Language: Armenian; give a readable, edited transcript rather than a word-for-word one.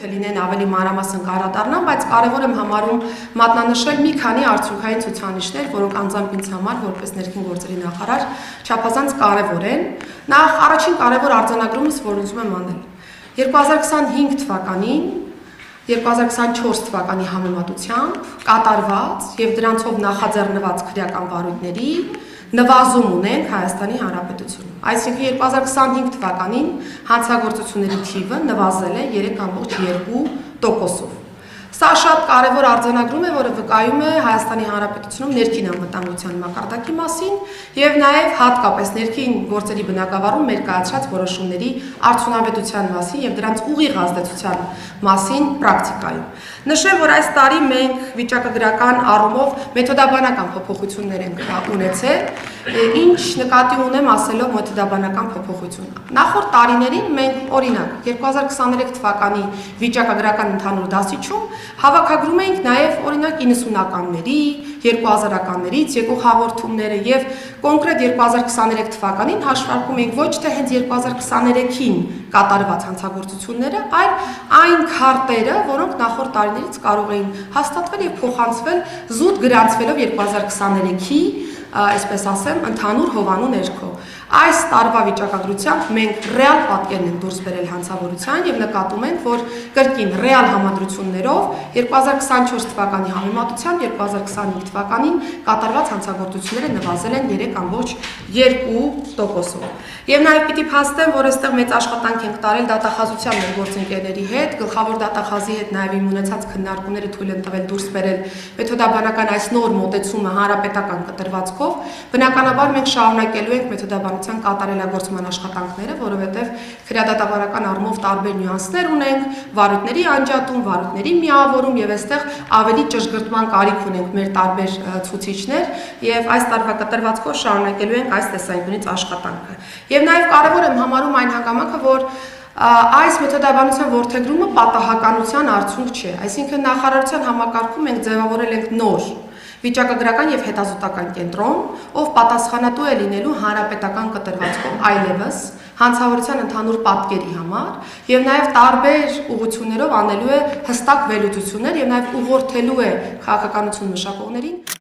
եթե լինեն ավելի մանրամասն կառադառնամ, բայց կարևոր եմ համարում մատնանշել մի քանի արդյունքային ցուցանիշներ, որոնք անձամբ ինձ համար որպես ներքին գործերի նախարար չափազանց կարևոր են։ Նախ առաջին կարևոր արձանագրումս, որ ուզում եմ անել։ 2025 թվականին 2024 թվականի համեմատությամբ կատարված եւ դրանցով նախաձեռնված քրեական վարույթների նվազում ունենք Հայաստանի Հանրապետությունում։ Այսինքն 2025 թվականին հանցագործությունների թիվը նվազել է 3.2%-ով։ Սա շատ կարևոր արձանագրում է, որը վկայում է Հայաստանի Հանրապետությունում ներքին անվտանգության մակարդակի մասին եւ նաեւ հատկապես ներքին գործերի բնագավառում մեր կայացրած որոշումների արդյունավետության մասին եւ դրանց ուղիղ ազդեցության մասին պրակտիկայում։ Նշեմ, որ այս տարի մենք վիճակագրական առումով մեթոդաբանական փոփոխություններ ենք ունեցել, ինչ նկատի ունեմ ասելով մեթոդաբանական փոփոխություն։ Նախորդ տարիներին մենք օրինակ 2023 թվականի վիճակագրական ընդհանուր դասիչում հավաքագրում էինք նաև օրինակ 90-ականների, 2000-ականներից եկող հաղորդումները եւ կոնկրետ 2023 թվականին հաշվարկում էինք ոչ թե հենց 2023-ին կատարված հանցագործությունները, այլ այն քարտերը, որոնք նախորդ տարիներից կարող էին հաստատվել եւ փոխանցվել զուտ գրանցվելով 2023-ի, այսպես ասեմ, ընդհանուր հովանու ներքո։ Այս տարվա վիճակագրությամբ մենք ռեալ պատկերն ենք դուրս բերել հանցավորության եւ նկատում ենք, որ կրկին ռեալ համադրություններով 2024 թվականի համեմատությամբ 2025 թվականին կատարված հանցագործությունները նվազել են 3.2%-ով։ Եվ նաեւ պիտի փաստեմ, որ այստեղ մեծ աշխատանք ենք տարել դատախազության մեր գործընկերների հետ, գլխավոր դատախազի հետ նաեւ իմ ունեցած քննարկումները թույլ են տվել դուրս բերել մեթոդաբանական այս նոր մոտեցումը հանրապետական կտրվածքով։ Բնականաբար մենք շարունակելու ենք մեթոդաբանության կատարելագործման աշխատանքները, որովհետեւ քրեադատավարական առումով տարբեր նյուանսներ ունենք, վարույթների անջատում, վարույթների միավորում եւ այստեղ ավելի ճշգրտման կարիք ունենք մեր տարբեր ցուցիչներ եւ այս տարվա կտրվածքով շարունակելու ենք այս տեսանկյունից աշխատանքը։ Եվ նաեւ կարեւոր եմ համարում այն հանգամանքը, որ այս մեթոդաբանության որդեգրումը պատահականության արդյունք չէ, այսինքն նախարարության համակարգում մենք ձևավորել ենք նոր վիճակագրական եւ հետազոտական կենտրոն, ով պատասխանատու է լինելու հանրապետական կտրվածքով այլևս հանցավորության ընդհանուր պատկերի համար եւ նաեւ տարբեր ուղղություններով անելու է հստակ վերլուծություններ եւ նաեւ ուղղորդելու է քաղաքականություն մշակողներին